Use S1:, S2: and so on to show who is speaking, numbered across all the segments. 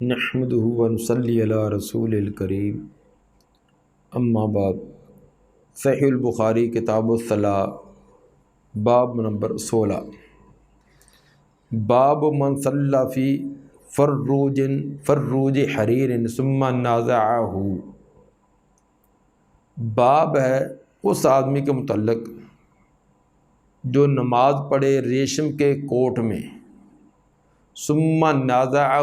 S1: نحمده ونصلی علی رسول الکریم اما بعد۔ صحیح البخاری کتاب الصلاۃ باب نمبر 16، باب من صلی فی فروج حریر ثم نازعہ۔ باب ہے اس آدمی کے متعلق جو نماز پڑھے ریشم کے کوٹ میں، ثم نازعہ،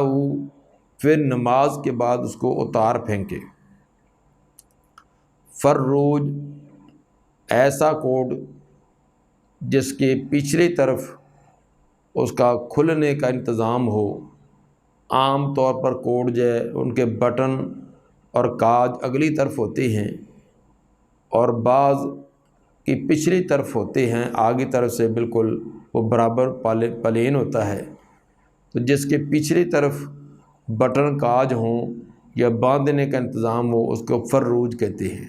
S1: پھر نماز کے بعد اس کو اتار پھینکے۔ فروج ایسا کوٹ جس کے پچھلی طرف اس کا کھلنے کا انتظام ہو۔ عام طور پر کوٹ جو ہے ان کے بٹن اور کاج اگلی طرف ہوتے ہیں اور بعض کی پچھلی طرف ہوتے ہیں، آگے طرف سے بالکل وہ برابر پلین ہوتا ہے۔ تو جس کے پچھلی طرف بٹن کاج ہوں یا باندھنے کا انتظام ہو اس کو فروج کہتے ہیں۔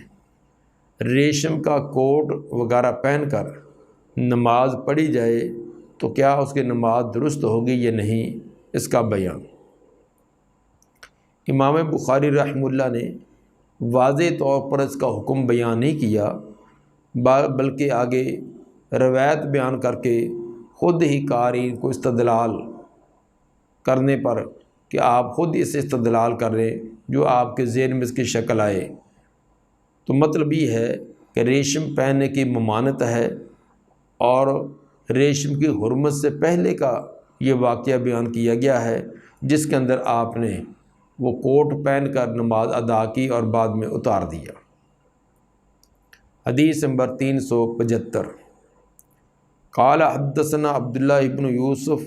S1: ریشم کا کوٹ وغیرہ پہن کر نماز پڑھی جائے تو کیا اس کی نماز درست ہوگی یا نہیں، اس کا بیان امام بخاری رحمہ اللہ نے واضح طور پر اس کا حکم بیان نہیں کیا، بلکہ آگے روایت بیان کر کے خود ہی قاری کو استدلال کرنے پر کہ آپ خود اس سے استدلال کر رہے جو آپ کے ذہن میں اس کی شکل آئے۔ تو مطلب یہ ہے کہ ریشم پہننے کی ممانعت ہے، اور ریشم کی حرمت سے پہلے کا یہ واقعہ بیان کیا گیا ہے جس کے اندر آپ نے وہ کوٹ پہن کر نماز ادا کی اور بعد میں اتار دیا۔ حدیث نمبر 375، قال حدثنا عبداللہ ابن یوسف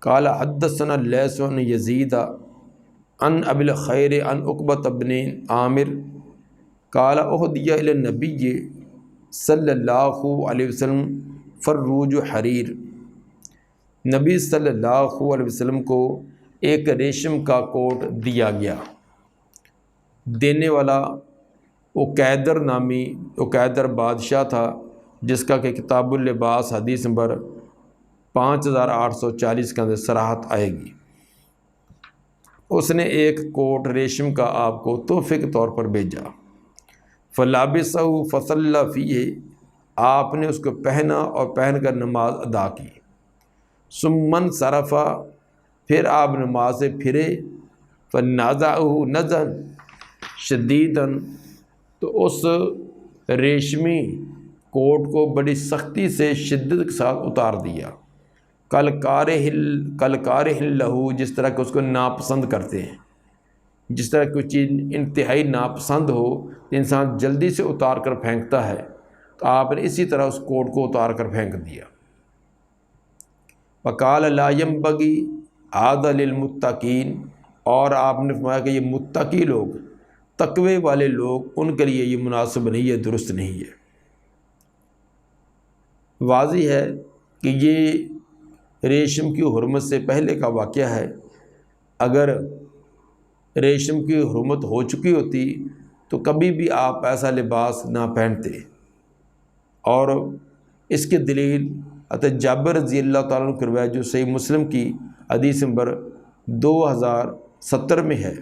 S1: قال حدثنا لیث بن یزید عن ابی الخیر عن عقبۃ بن عامر قال اہدی الی النبی صلی اللہ علیہ وسلم فروج حریر۔ نبی صلی اللہ علیہ وسلم کو ایک ریشم کا کوٹ دیا گیا۔ دینے والا عقیدر بادشاہ تھا، جس کا کہ کتاب اللباس حدیث نمبر 5840 کے اندر صراحت آئے گی۔ اس نے ایک کوٹ ریشم کا آپ کو تحفے کے طور پر بھیجا۔ فلابسہ فصلی فیہ، آپ نے اس کو پہنا اور پہن کر نماز ادا کی۔ ثم انصرف، پھر آپ نماز سے پھرے۔ فنازعہ نزعا شدیدا، تو اس ریشمی کوٹ کو بڑی سختی سے شدت کے ساتھ اتار دیا۔ کل کارہ لہو، جس طرح کہ اس کو ناپسند کرتے ہیں۔ جس طرح کوئی چیز انتہائی ناپسند ہو تو انسان جلدی سے اتار کر پھینکتا ہے، تو آپ نے اسی طرح اس کوٹ کو اتار کر پھینک دیا۔ وقال لا ينبغي هذا للمتقین، اور آپ نے فرمایا کہ یہ متقی لوگ، تقوی والے لوگ، ان کے لیے یہ مناسب نہیں ہے، درست نہیں ہے۔ واضح ہے کہ یہ ریشم کی حرمت سے پہلے کا واقعہ ہے۔ اگر ریشم کی حرمت ہو چکی ہوتی تو کبھی بھی آپ ایسا لباس نہ پہنتے، اور اس کی دلیل حضرت جابر رضی اللہ تعالیٰ عنہ کی روایت جو صحیح مسلم کی حدیث نمبر 2070 میں ہے،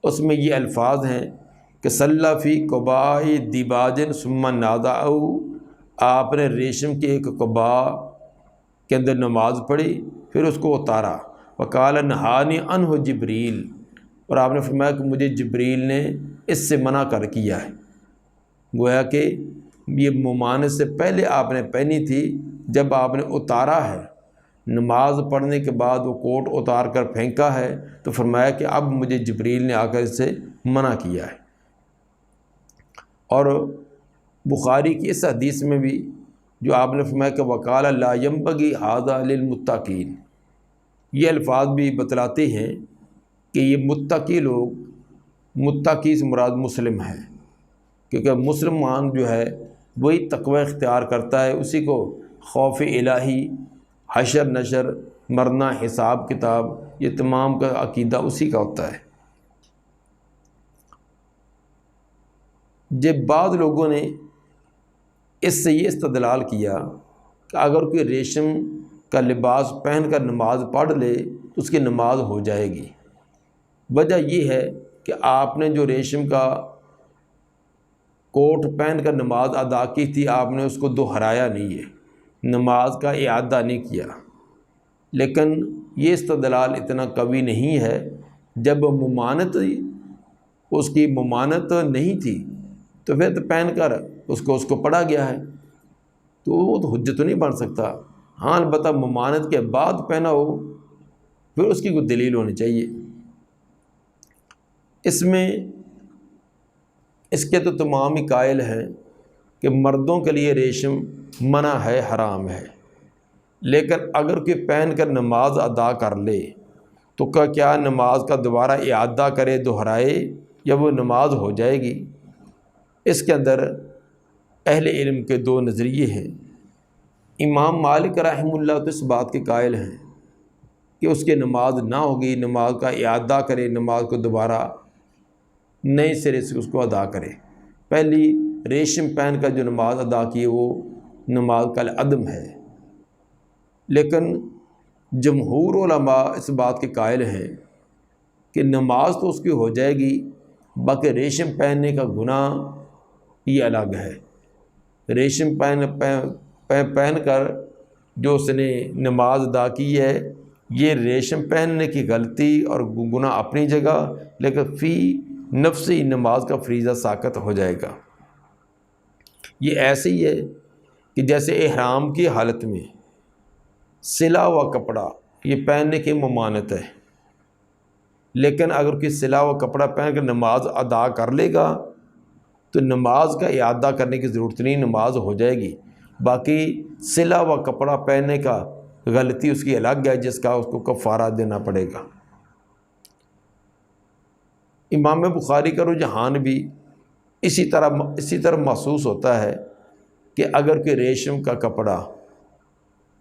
S1: اس میں یہ الفاظ ہیں کہ صلی فی قباء دیباج ثم نازعہ، آپ نے ریشم کے ایک قباء کے اندر نماز پڑھی پھر اس کو اتارا۔ وقال نہانی عنہ جبریل، اور آپ نے فرمایا کہ مجھے جبریل نے اس سے منع کر کیا ہے۔ گویا کہ یہ ممانعت سے پہلے آپ نے پہنی تھی، جب آپ نے اتارا ہے، نماز پڑھنے کے بعد وہ کوٹ اتار کر پھینکا ہے، تو فرمایا کہ اب مجھے جبریل نے آ کر اس سے منع کیا ہے۔ اور بخاری کی اس حدیث میں بھی جو آپ نے فرمایا کہ وقال لا ينبغي هذا للمتقین، یہ الفاظ بھی بتلاتے ہیں کہ یہ متقی لوگ، متقی سے مراد مسلم ہے، کیونکہ مسلمان جو ہے وہی تقوی اختیار کرتا ہے، اسی کو خوف الہی، حشر نشر، مرنا، حساب کتاب، یہ تمام کا عقیدہ اسی کا ہوتا ہے۔ جب بعض لوگوں نے اس سے یہ استدلال کیا کہ اگر کوئی ریشم کا لباس پہن کر نماز پڑھ لے اس کی نماز ہو جائے گی۔ وجہ یہ ہے کہ آپ نے جو ریشم کا کوٹ پہن کر نماز ادا کی تھی، آپ نے اس کو دہرایا نہیں ہے، نماز کا اعادہ نہیں کیا۔ لیکن یہ استدلال اتنا قوی نہیں ہے، جب ممانت اس کی ممانت نہیں تھی تو پھر تو پہن کر اس کو پڑھا گیا ہے، تو وہ تو حجت نہیں بن سکتا۔ ہاں البتہ ممانت کے بعد پہنا ہو پھر اس کی کوئی دلیل ہونی چاہیے۔ اس میں اس کے تو تمام ہی قائل ہیں کہ مردوں کے لیے ریشم منع ہے، حرام ہے، لیکن اگر کوئی پہن کر نماز ادا کر لے تو کیا نماز کا دوبارہ اعادہ کرے، دہرائے، یا وہ نماز ہو جائے گی؟ اس کے اندر اہل علم کے دو نظریے ہیں۔ امام مالک رحمہ اللہ تو اس بات کے قائل ہیں کہ اس کی نماز نہ ہوگی، نماز کا اعادہ کرے، نماز کو دوبارہ نئے سرے سے اس کو ادا کرے۔ پہلی ریشم پہن کر جو نماز ادا کی وہ نماز کا عدم ہے، لیکن جمہور علماء اس بات کے قائل ہیں کہ نماز تو اس کی ہو جائے گی، باقی ریشم پہننے کا گناہ یہ الگ ہے۔ ریشم پہن کر جو اس نے نماز ادا کی ہے، یہ ریشم پہننے کی غلطی اور گناہ اپنی جگہ، لیکن فی نفسی نماز کا فریضہ ساقط ہو جائے گا۔ یہ ایسے ہی ہے کہ جیسے احرام کی حالت میں سلا ہوا کپڑا یہ پہننے کی ممانت ہے، لیکن اگر کوئی سلا ہوا کپڑا پہن کر نماز ادا کر لے گا تو نماز کا اعادہ کرنے کی ضرورت نہیں، نماز ہو جائے گی۔ باقی سلا ہوا کپڑا پہننے کا غلطی اس کی الگ ہے، جس کا اس کو کفارہ دینا پڑے گا۔ امام بخاری کا رجحان بھی اسی طرح محسوس ہوتا ہے کہ اگر کوئی ریشم کا کپڑا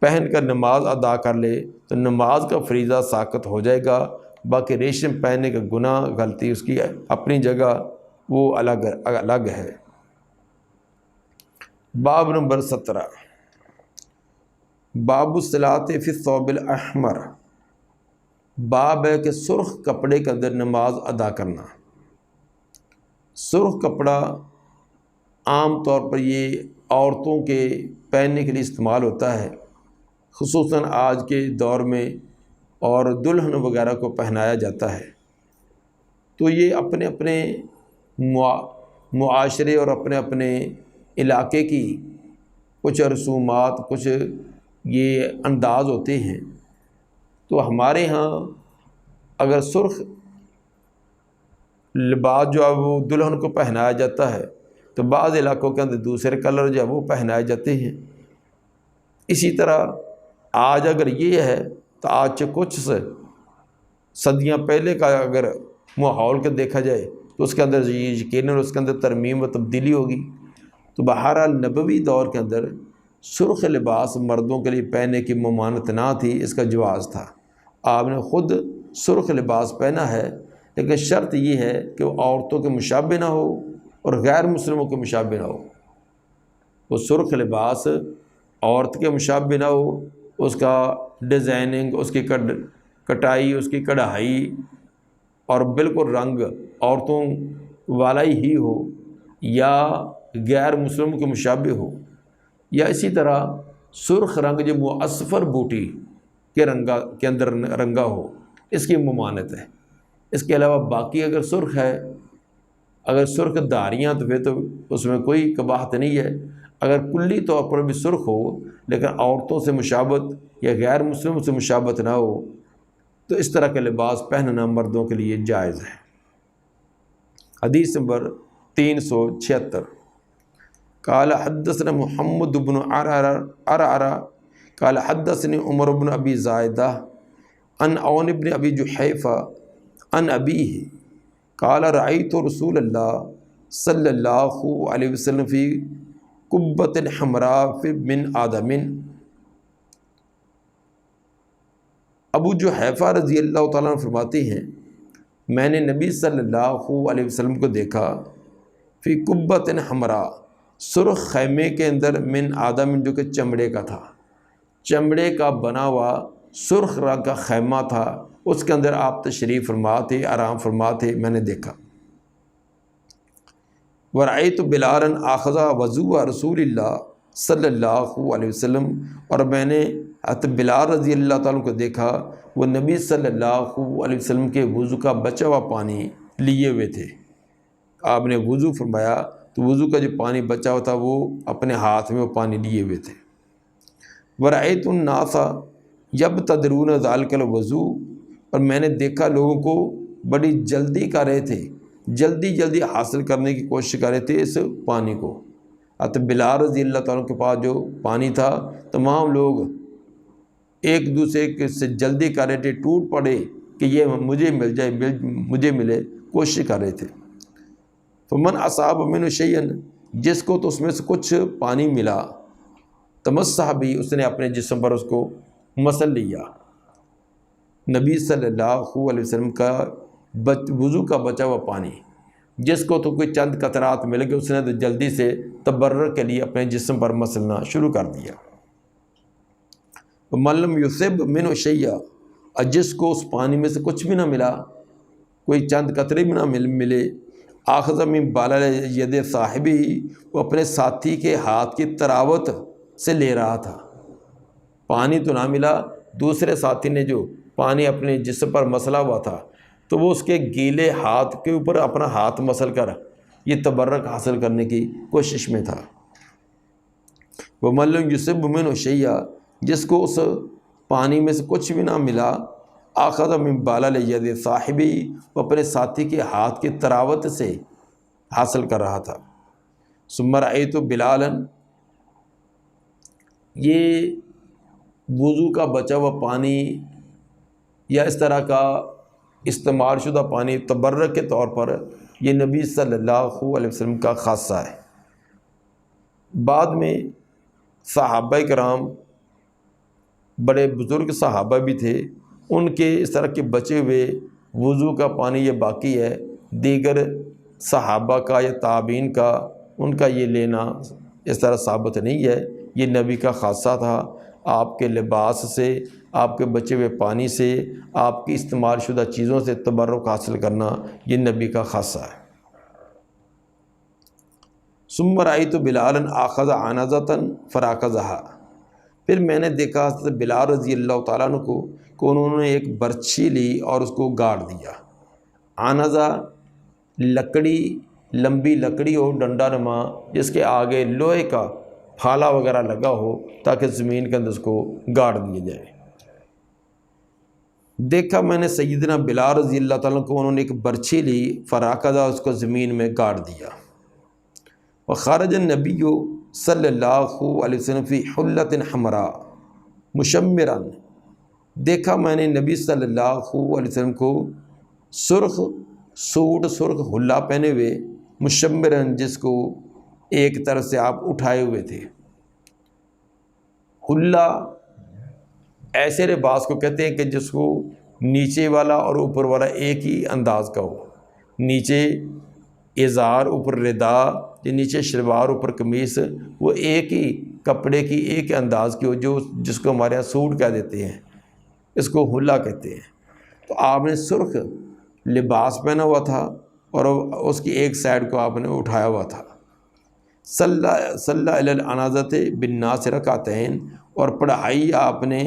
S1: پہن کر نماز ادا کر لے تو نماز کا فریضہ ساقط ہو جائے گا، باقی ریشم پہننے کا گناہ، غلطی اس کی اپنی جگہ، وہ الگ ہے۔ باب نمبر 17، باب الصلاۃ فی الثوب الاحمر، باب ہے کہ سرخ کپڑے کے اندر نماز ادا کرنا۔ سرخ کپڑا عام طور پر یہ عورتوں کے پہننے کے لیے استعمال ہوتا ہے، خصوصاً آج کے دور میں، اور دلہن وغیرہ کو پہنایا جاتا ہے۔ تو یہ اپنے اپنے معاشرے اور اپنے اپنے علاقے کی کچھ رسومات، کچھ یہ انداز ہوتے ہیں۔ تو ہمارے ہاں اگر سرخ لباس جو ہے وہ دلہن کو پہنایا جاتا ہے تو بعض علاقوں کے اندر دوسرے کلر جو ہے وہ پہنائے جاتے ہیں۔ اسی طرح آج اگر یہ ہے تو آج سے کچھ صدیاں پہلے کا اگر ماحول کو دیکھا جائے تو اس کے اندر یقیناً اس کے اندر ترمیم و تبدیلی ہوگی۔ تو بہرحال نبوی دور کے اندر سرخ لباس مردوں کے لیے پہننے کی ممانعت نہ تھی، اس کا جواز تھا۔ آپ نے خود سرخ لباس پہنا ہے، لیکن شرط یہ ہے کہ وہ عورتوں کے مشابہ نہ ہو اور غیر مسلموں کے مشابہ نہ ہو۔ وہ سرخ لباس عورت کے مشابہ نہ ہو، اس کا ڈیزائننگ، اس کی کٹائی، اس کی کڑھائی اور بالکل رنگ عورتوں والا ہی ہو، یا غیر مسلموں کے مشابہ ہو، یا اسی طرح سرخ رنگ جو معصفر بوٹی کے اندر رنگا ہو، اس کی ممانعت ہے۔ اس کے علاوہ باقی اگر سرخ ہے، اگر سرخ داڑیاں تو پھر تو اس میں کوئی قباحت نہیں ہے۔ اگر کلی طور پر بھی سرخ ہو لیکن عورتوں سے مشابہت یا غیر مسلموں سے مشابہت نہ ہو تو اس طرح کے لباس پہننا مردوں کے لیے جائز ہے۔ حدیث نمبر 376، قال حدثنا محمد بن عرعرہ قال حدثني عمر بن ابی زائدہ عن عون بن ابی جحیفہ عن ابیہ قال رأیت رسول اللہ صلی اللہ علیہ وسلم فی قبۃ حمراء من آدم۔ ابو جحیفہ رضی اللہ تعالیٰ عنہ فرماتے ہیں میں نے نبی صلی اللہ علیہ وسلم کو دیکھا فی قبۃ حمراء، سرخ خیمے کے اندر، من آدم جو کہ چمڑے کا تھا، چمڑے کا بنا ہوا سرخ رنگ کا خیمہ تھا، اس کے اندر آپ تشریف فرما تھے، آرام فرما تھے، میں نے دیکھا۔ ورأیت بلالا آخذ وضوء رسول اللہ صلی اللہ علیہ وسلم، اور میں نے حضرت بلال رضی اللہ تعالیٰ کو دیکھا، وہ نبی صلی اللہ علیہ وسلم کے وضو کا بچا ہوا پانی لیے ہوئے تھے۔ آپ نے وضو فرمایا تو وضو کا جو پانی بچا ہوا تھا وہ اپنے ہاتھ میں وہ پانی لیے ہوئے تھے۔ ورأیت الناس یبتدرون ذلک الوضو، اور میں نے دیکھا لوگوں کو بڑی جلدی کر رہے تھے، جلدی جلدی حاصل کرنے کی کوشش کر رہے تھے اس پانی کو۔ حضرت بلال رضی اللہ تعالیٰ کے پاس جو پانی تھا، تمام لوگ ایک دوسرے سے جلدی کر رہے تھے، ٹوٹ پڑے کہ یہ مجھے مل جائے، مجھے ملے، کوشش کر رہے تھے۔ فمن اصاب منہ شیئا، جس کو تو اس میں سے کچھ پانی ملا، تمسح بھی، اس نے اپنے جسم پر اس کو مسل لیا۔ نبی صلی اللہ علیہ وسلم کا وضو کا بچا ہوا پانی، جس کو تو کوئی چند قطرات مل گئے، اس نے تو جلدی سے تبرک کے لیے اپنے جسم پر مسلنا شروع کر دیا۔ من لم یصب منہ شیئا، اور جس کو اس پانی میں سے کچھ بھی نہ ملا، کوئی چند قطرے بھی نہ ملے، آخذ من بالل ید صاحبی، وہ اپنے ساتھی کے ہاتھ کی تراوت سے لے رہا تھا۔ پانی تو نہ ملا، دوسرے ساتھی نے جو پانی اپنے جسم پر مسلا ہوا تھا تو وہ اس کے گیلے ہاتھ کے اوپر اپنا ہاتھ مسل کر یہ تبرک حاصل کرنے کی کوشش میں تھا۔ وَمَن لَّمْ يُصِبْ مِنْهُ شَيْئًا، جس کو اس پانی میں سے کچھ بھی نہ ملا، آخذ من بالل ید صاحبی، وہ اپنے ساتھی کے ہاتھ کی تراوت سے حاصل کر رہا تھا۔ ثم رأیت بلالا، یہ وضو کا بچا ہوا پانی یا اس طرح کا استعمال شدہ پانی تبرک کے طور پر یہ نبی صلی اللہ علیہ وسلم کا خاصہ ہے۔ بعد میں صحابہ کرام، بڑے بزرگ صحابہ بھی تھے، ان کے اس طرح کے بچے ہوئے وضو کا پانی یہ باقی ہے، دیگر صحابہ کا یا تابعین کا ان کا یہ لینا اس طرح ثابت نہیں ہے۔ یہ نبی کا خاصہ تھا، آپ کے لباس سے، آپ کے بچے ہوئے پانی سے، آپ کی استعمال شدہ چیزوں سے تبرک حاصل کرنا یہ نبی کا خاصہ ہے۔ ثم رأیت بلالا آخذ عنزۃ فراکزها، پھر میں نے دیکھا حضرت بلال رضی اللہ تعالیٰ عنہ کو کہ انہوں نے ایک برچھی لی اور اس کو گاڑ دیا۔ عنزہ لکڑی، لمبی لکڑی ہو، ڈنڈا نما، جس کے آگے لوہے کا پھالا وغیرہ لگا ہو تاکہ زمین کے اندر اس کو گاڑ دیا جائے۔ دیکھا میں نے سیدنا بلال رضی اللہ تعالیٰ کو، انہوں نے ایک برچھی لی، فراکزہ، اس کو زمین میں گاڑ دیا۔ وخرج النبی صلی اللہ علیہ وسلم فی حلۃ حمراء مشمرا، دیکھا میں نے نبی صلی اللہ علیہ وسلم کو سرخ سوٹ، سرخ حلہ پہنے ہوئے، مشمرن، جس کو ایک طرف سے آپ اٹھائے ہوئے تھے۔ حلہ ایسے لباس کو کہتے ہیں کہ جس کو نیچے والا اور اوپر والا ایک ہی انداز کا ہو، نیچے ازار، اوپر ردا، یا نیچے شلوار اوپر قمیص، وہ ایک ہی کپڑے کی ایک انداز کی ہو، جس کو ہمارے یہاں سوٹ کہہ دیتے ہیں، اس کو حلہ کہتے ہیں۔ تو آپ نے سرخ لباس پہنا ہوا تھا اور اس کی ایک سائڈ کو آپ نے اٹھایا ہوا تھا۔ صلی علی العنزۃ بالناس رکعتین، اور پڑھائی آپ نے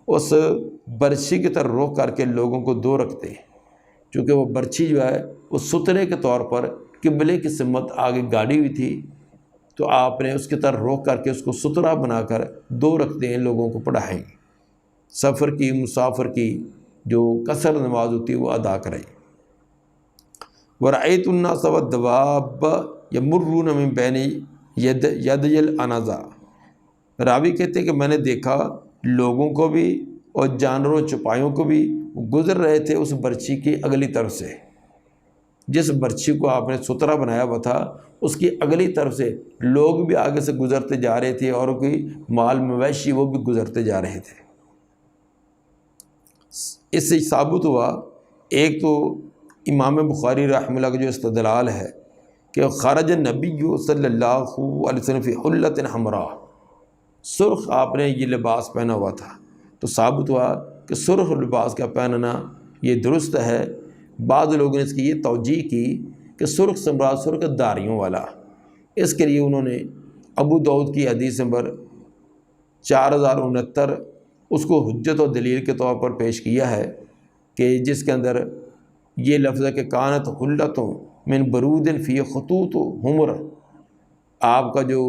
S1: اس برچھی کی طرف رخ کر کے لوگوں کو 2 رکعتیں، چونکہ وہ برچھی جو ہے وہ سترے کے طور پر قبلے کی سمت آگے گاڑی ہوئی تھی، تو آپ نے اس کی طرف رخ کر کے اس کو سترہ بنا کر 2 رکعتیں لوگوں کو پڑھائیں، سفر کی، مسافر کی جو قصر نماز ہوتی ہے وہ ادا کریں۔ ورأیت الناس والدواب یمرون من بین یدی العنزہ، راوی کہتے ہیں کہ میں نے دیکھا لوگوں کو بھی اور جانوروں چپائیوں کو بھی گزر رہے تھے اس برچھی کی اگلی طرف سے، جس برچھی کو آپ نے سترہ بنایا ہوا تھا اس کی اگلی طرف سے لوگ بھی آگے سے گزرتے جا رہے تھے، اور کوئی مال مویشی وہ بھی گزرتے جا رہے تھے۔ اس سے ثابت ہوا، ایک تو امام بخاری رحمہ اللہ کا جو استدلال ہے کہ خرج نبی صلی اللہ علیہ وسلم فی حلۃ حمراء، سرخ آپ نے یہ لباس پہنا ہوا تھا، تو ثابت ہوا کہ سرخ لباس کا پہننا یہ درست ہے۔ بعض لوگوں نے اس کی یہ توجیہ کی کہ سرخ سے مراد سرخ داڑھیوں والا، اس کے لیے انہوں نے ابو داؤد کی حدیث نمبر 4069 اس کو حجت و دلیل کے طور پر پیش کیا ہے کہ جس کے اندر یہ لفظ ہے کہ کانت حلتوں من برود فی خطوط حمر، آپ کا جو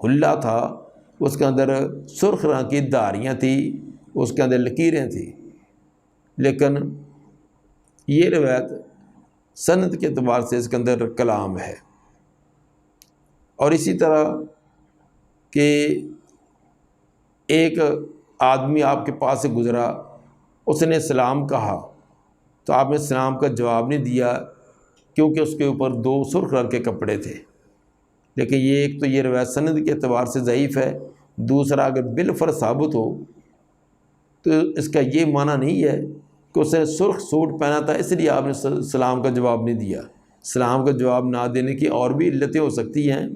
S1: حلہ تھا اس کے اندر سرخ رنگ کی دھاریاں تھیں، اس کے اندر لکیریں تھیں۔ لیکن یہ روایت سند کے اعتبار سے اس کے اندر کلام ہے۔ اور اسی طرح کہ ایک آدمی آپ کے پاس سے گزرا، اس نے سلام کہا تو آپ نے سلام کا جواب نہیں دیا کیونکہ اس کے اوپر 2 سرخ رنگ کے کپڑے تھے۔ لیکن یہ ایک تو یہ روایت سند کے اعتبار سے ضعیف ہے، دوسرا اگر بالفرض ثابت ہو تو اس کا یہ معنی نہیں ہے کہ اس نے سرخ سوٹ پہنا تھا اس لیے آپ نے سلام کا جواب نہیں دیا۔ سلام کا جواب نہ دینے کی اور بھی علتیں ہو سکتی ہیں،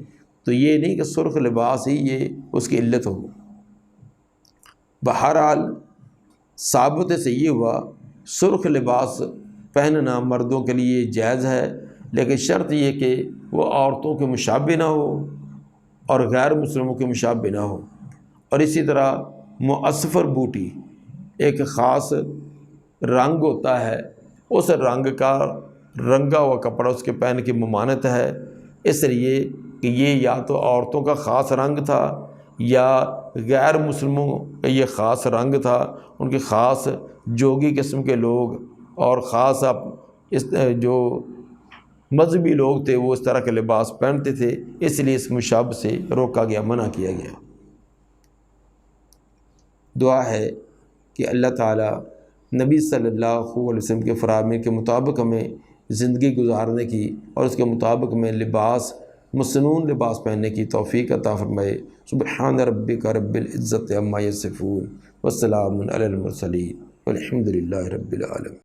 S1: تو یہ نہیں کہ سرخ لباس ہی یہ اس کی علت ہو۔ بہرحال ثابت سے یہ ہوا سرخ لباس پہننا مردوں کے لیے جائز ہے، لیکن شرط یہ کہ وہ عورتوں کے مشابہ نہ ہو اور غیر مسلموں کے مشابہ نہ ہو۔ اور اسی طرح معصفر بوٹی ایک خاص رنگ ہوتا ہے، اس رنگ کا رنگا ہوا کپڑا اس کے پہننے کی ممانعت ہے، اس لیے کہ یہ یا تو عورتوں کا خاص رنگ تھا یا غیر مسلموں کا یہ خاص رنگ تھا، ان کے خاص جوگی قسم کے لوگ اور خاص اس جو مذہبی لوگ تھے وہ اس طرح کے لباس پہنتے تھے، اس لیے اس مشابہ سے روکا گیا، منع کیا گیا۔ دعا ہے کہ اللہ تعالیٰ نبی صلی اللہ علیہ وسلم کے فرامین کے مطابق ہمیں زندگی گزارنے کی اور اس کے مطابق میں لباس مسنون لباس پہننے کی توفیق عطا فرمائے۔ سبحان ربک رب العزت عما یصفون والسلام علی المرسلین والحمد للہ رب العالمین۔